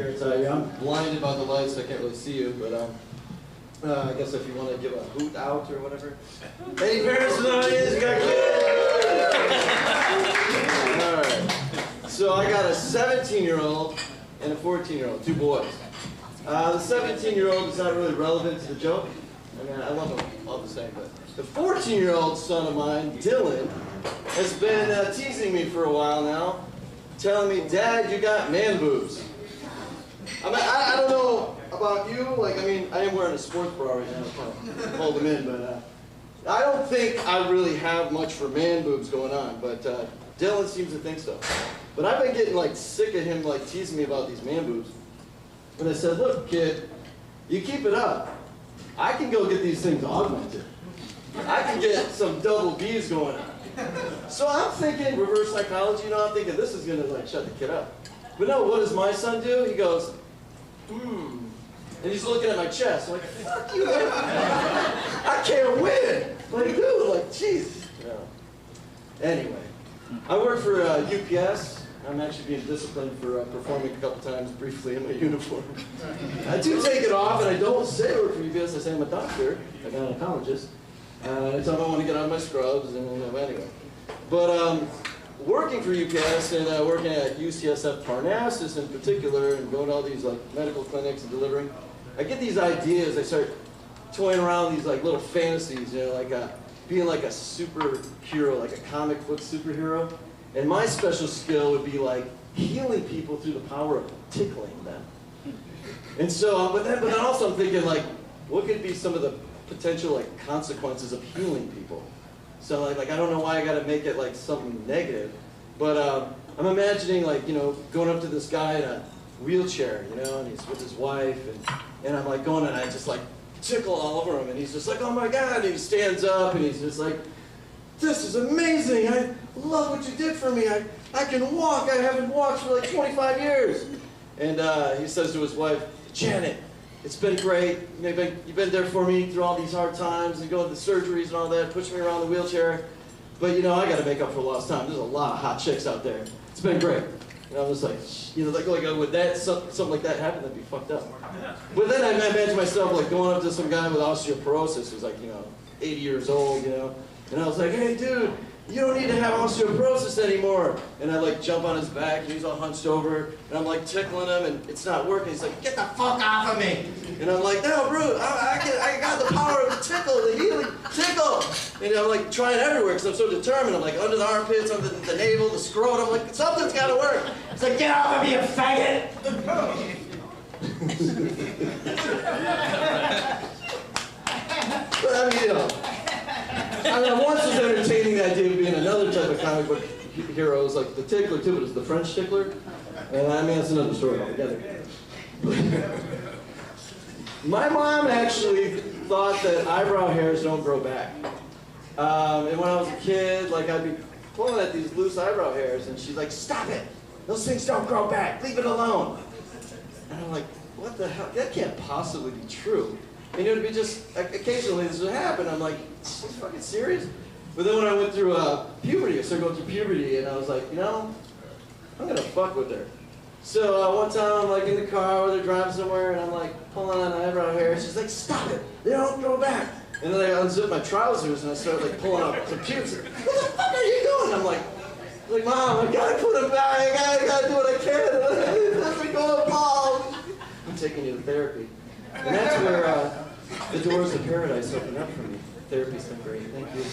parents out here. I'm blinded by the lights, so I can't really see you, but I guess if you want to give a hoot out or whatever. Any parents in the audience got kids? All right. So I got a 17-year-old and a 14-year-old, two boys. The 17-year-old is not really relevant to the joke. I mean, I love them all the same, but the 14-year-old son of mine, Dylan, has been teasing me for a while now, telling me, "Dad, you got man boobs." I mean, I don't know about you, like, I mean, I am wearing a sports bra right now, to hold them in, but I don't think I really have much for man boobs going on, but Dylan seems to think so. But I've been getting, like, sick of him, like, teasing me about these man boobs. And I said, "Look, kid, you keep it up. I can go get these things augmented. I can get some double B's going on." So I'm thinking reverse psychology, you know, I'm thinking this is gonna like shut the kid up. But no, what does my son do? He goes, and he's looking at my chest. I'm like, fuck you, man. I can't win. Like, dude, like, jeez. No. Anyway, I work for UPS. I'm actually being disciplined for performing a couple times briefly in my uniform. I do take it off, and I don't say I work for UPS. I say I'm a doctor, a gynecologist. I tell them I want to get out of my scrubs, and anyway. But working for UPS and working at UCSF Parnassus in particular, and going to all these like medical clinics and delivering, I get these ideas. I start toying around these like little fantasies, you know, like being like a superhero, like a comic book superhero. And my special skill would be like healing people through the power of tickling them. And so, but then also I'm thinking like, what could be some of the potential like consequences of healing people? So like I don't know why I got to make it like something negative, but I'm imagining like, you know, going up to this guy in a wheelchair, you know, and he's with his wife, and I'm like going and I just like tickle all over him, and he's just like, "Oh my God," and he stands up and he's just like, "This is amazing, I love what you did for me, I can walk, I haven't walked for like 25 years. And he says to his wife, "Janet, it's been great, you've been there for me through all these hard times and going to the surgeries and all that, pushing me around the wheelchair, but you know, I got to make up for lost time. There's a lot of hot chicks out there. It's been great." And I was like, you know, like would that, something like that happen, that'd be fucked up. But then I imagine myself like going up to some guy with osteoporosis who's like, you know, 80 years old, you know, and I was like, "Hey dude, you don't need to have osteoporosis anymore." And I like jump on his back, and he's all hunched over, and I'm like tickling him, and it's not working. He's like, "Get the fuck off of me." And I'm like, "No, bro, I got the power of the tickle, the healing tickle." And I'm like trying everywhere, because I'm so determined. I'm like under the armpits, under the navel, the scrotum. I'm like, something's got to work. It's like, "Get off of me, you faggot." But I mean, you know, I mean, once was entertaining the idea of being another type of comic book hero. Is like the tickler too, but it's the French tickler. And I mean, that's another story altogether. My mom actually thought that eyebrow hairs don't grow back. And when I was a kid, like I'd be pulling at these loose eyebrow hairs, and she's like, "Stop it! Those things don't grow back. Leave it alone." And I'm like, "What the hell? That can't possibly be true." And it would be just, occasionally this would happen. I'm like, "Is this fucking serious?" But then when I went through puberty, I started going through puberty, and I was like, you know, I'm gonna fuck with her. So one time I'm like in the car where they're driving somewhere, and I'm like pulling on eyebrow hair. She's like, "Stop it! They don't grow back." And then I unzip my trousers, and I start like pulling out some pubes. "What the fuck are you doing?" I'm like, "Mom, I gotta put them back. I gotta do what I can. It doesn't go bald." I'm taking you to therapy. And that's where the doors of paradise open up for me. Therapy's been great. Thank you.